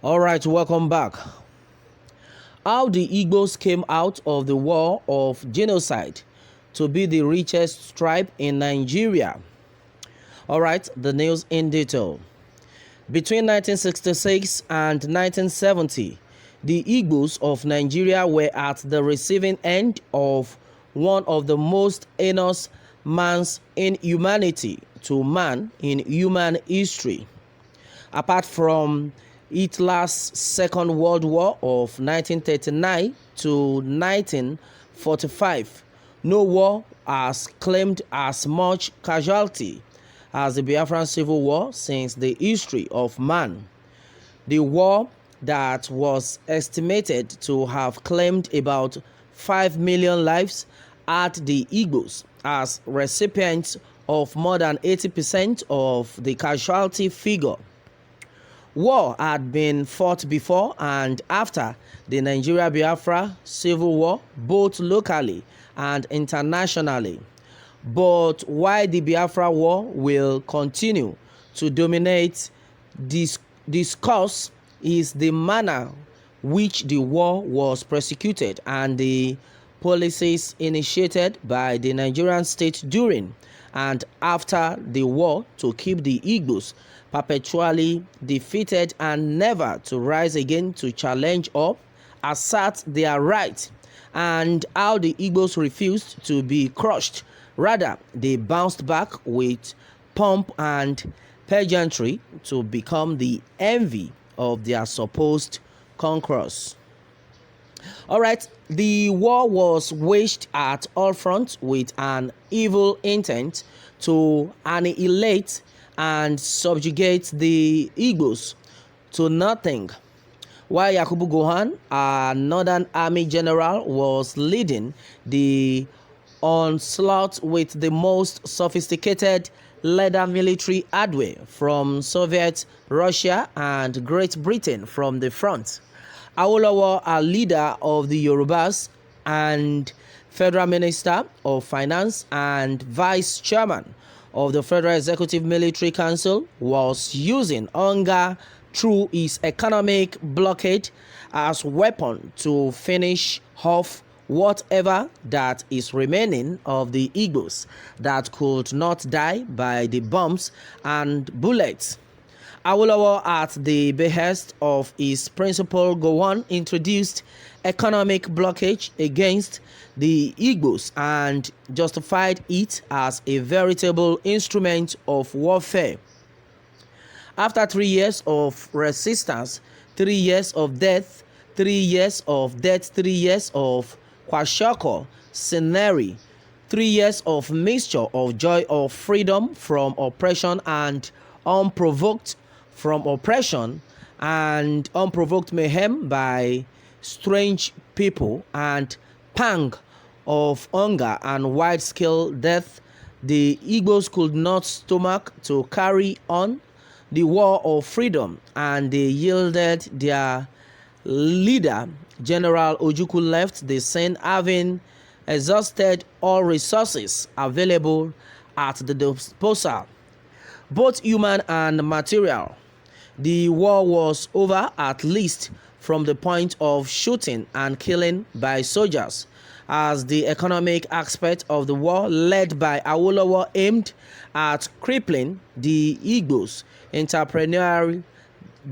All right, welcome back. How the Igbos came out of the war of genocide to be the richest tribe in Nigeria. All right, the news in detail. Between 1966 and 1970, the Igbos of Nigeria were at the receiving end of one of the most heinous man's inhumanity to man in human history. Apart from Hitler's Second World War of 1939 to 1945, no war has claimed as much casualty as the Biafran Civil War since the history of man. The war that was estimated to have claimed about 5 million lives had the Igbos as recipients of more than 80% of the casualty figure. War had been fought before and after the Nigeria-Biafra Civil War, both locally and internationally. But why the Biafra War will continue to dominate discourse is the manner which the war was prosecuted and the policies initiated by the Nigerian state during and after the war to keep the Igbos perpetually defeated and never to rise again to challenge or assert their right, and how the Igbos refused to be crushed. Rather, they bounced back with pomp and pageantry to become the envy of their supposed conquerors. All right, the war was waged at all fronts with an evil intent to annihilate and subjugate the Igbos to nothing. While Yakubu Gohan, a northern army general, was leading the onslaught with the most sophisticated leather military hardware from Soviet Russia and Great Britain from the front. Awolowo, a leader of the Yorubas and Federal Minister of Finance and Vice Chairman of the Federal Executive Military Council, was using hunger through his economic blockade as weapon to finish off whatever that is remaining of the Igbos that could not die by the bombs and bullets. Awolowo, at the behest of his principal Gowon, introduced economic blockage against the Igbos and justified it as a veritable instrument of warfare. After 3 years of resistance, 3 years of death, 3 years of death, 3 years of kwashoko scenery, 3 years of mixture of joy of freedom from oppression and unprovoked from oppression and unprovoked mayhem by strange people and pang of hunger and wide-scale death, the Igbos could not stomach to carry on the war of freedom, and they yielded. Their leader, General Ojukwu, left the scene having exhausted all resources available at the disposal, both human and material. The war was over, at least from the point of shooting and killing by soldiers, as the economic aspect of the war led by Awolowo aimed at crippling the Igbos' entrepreneurial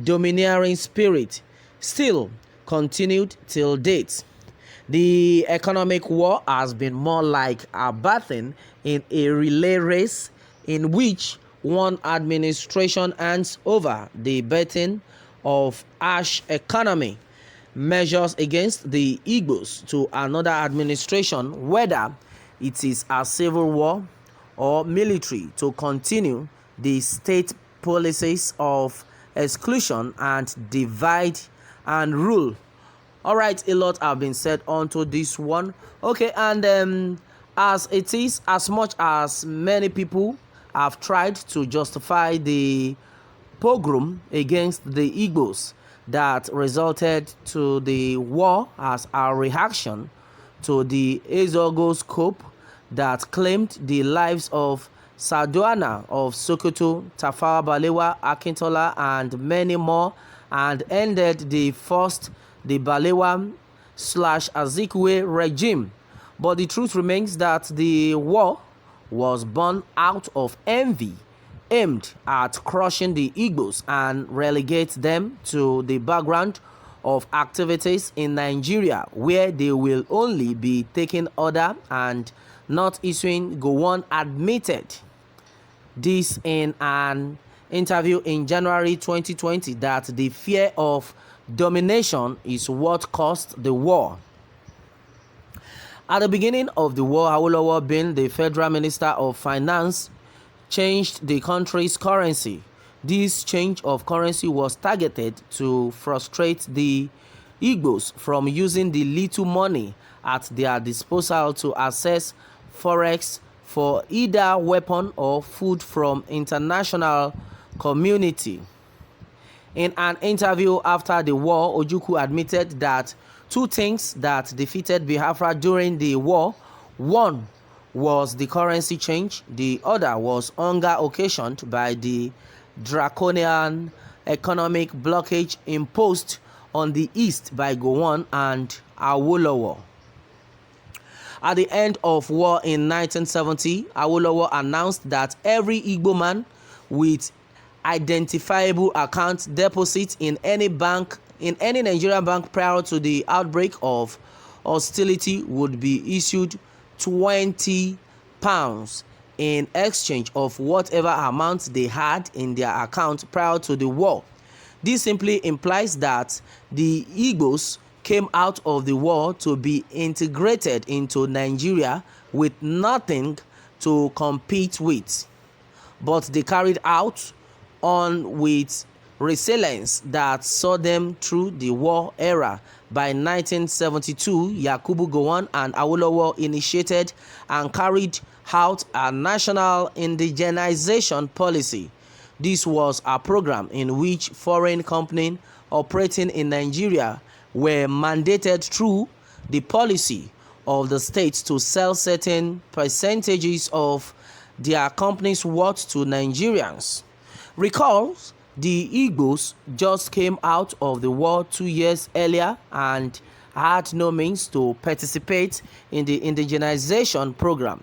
domineering spirit still continued till date. The economic war has been more like a bathing in a relay race in which one administration hands over the baton of harsh economy measures against the Igbos to another administration, whether it is a civil war or military, to continue the state policies of exclusion and divide and rule. All right, a lot have been said onto this one. Okay, and as it is, as much as many people have tried to justify the pogrom against the Igbos that resulted to the war as a reaction to the Ezogoscope that claimed the lives of Sardauna of Sokoto, Tafawa Balewa, Akintola, and many more and ended the Balewa/Azikiwe regime. But the truth remains that the war was born out of envy, aimed at crushing the Igbos and relegate them to the background of activities in Nigeria, where they will only be taking order and not issuing. Gowon admitted this in an interview in January 2020 that the fear of domination is what caused the war. At the beginning of the war, Awolowo, being the Federal Minister of Finance, changed the country's currency. This change of currency was targeted to frustrate the Igbos from using the little money at their disposal to access forex for either weapon or food from international community. In an interview after the war, Ojukwu admitted that two things that defeated Biafra during the war: one was the currency change, the other was hunger occasioned by the draconian economic blockage imposed on the East by Gowon and Awolowo. At the end of war in 1970, Awolowo announced that every Igbo man with identifiable account deposit in any Nigerian bank prior to the outbreak of hostility would be issued £20 in exchange of whatever amount they had in their account prior to the war. This simply implies that the Igbos came out of the war to be integrated into Nigeria with nothing to compete with, but they carried out on with resilience that saw them through the war era. By 1972, Yakubu Gowon and Awolowo initiated and carried out a national indigenization policy. This was a program in which foreign companies operating in Nigeria were mandated through the policy of the states to sell certain percentages of their company's worth to Nigerians. Recall, the Igbos just came out of the war 2 years earlier and had no means to participate in the indigenization program.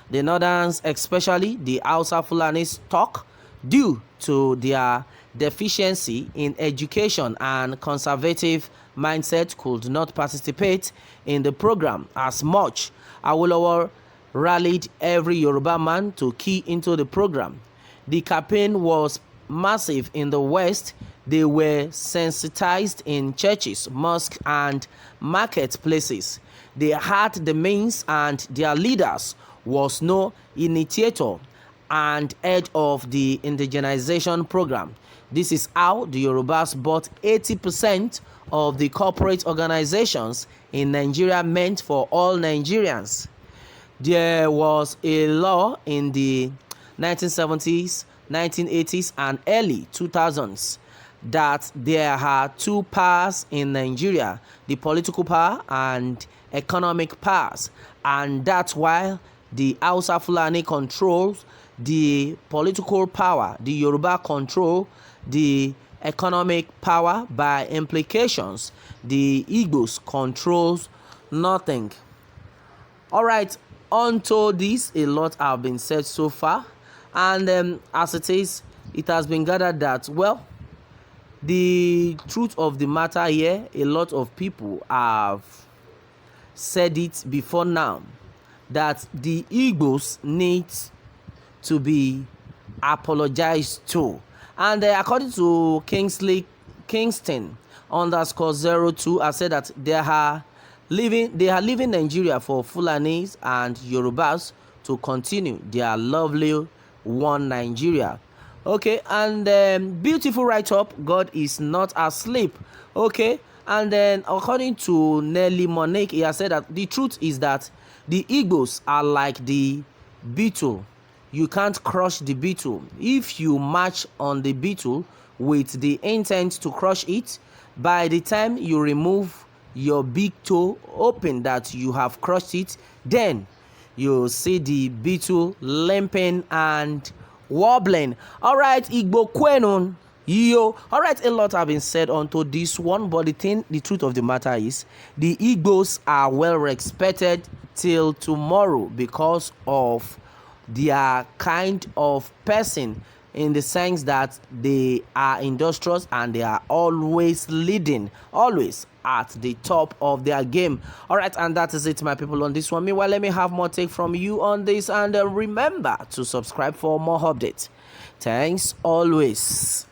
The Northerns, especially the Hausa Fulanis, talk due to their deficiency in education and conservative mindset could not participate in the program as much. Awolowo rallied every Yoruba man to key into the program. The campaign was massive in the West. They were sensitized in churches, mosques, and marketplaces. They had the means, and their leaders was no initiator and head of the indigenization program. This is how the Yorubas bought 80% of the corporate organizations in Nigeria meant for all Nigerians. There was a law in the 1970s, 1980s, and early 2000s that there are two powers in Nigeria: the political power and economic powers, and that's why the Hausa Fulani controls the political power, the Yoruba control the economic power. By implications, the Igbos controls nothing. All right, onto this, a lot have been said so far, and as it is, it has been gathered that, well, the truth of the matter here, a lot of people have said it before now, that the Igbos need to be apologized to. And according to Kingston _02, I said that they are leaving Nigeria for Fulanis and Yorubas to continue their lovely one Nigeria. Okay, and beautiful write-up, God is not asleep. Okay, and then according to Nelly Monique, he has said that the truth is that the Igbos are like the beetle. You can't crush the beetle. If you march on the beetle with the intent to crush it, by the time you remove your big toe, hoping that you have crushed it, then you'll see the beetle limping and wobbling. All right, Igbo Kwenun. Yo, all right, a lot have been said onto this one, but the truth of the matter is, the Igbos are well respected till tomorrow because of their kind of person, in the sense that they are industrious and they are always leading, always at the top of their game. All right, and that is it, my people, on this one. Meanwhile, let me have more take from you on this, and remember to subscribe for more updates. Thanks always.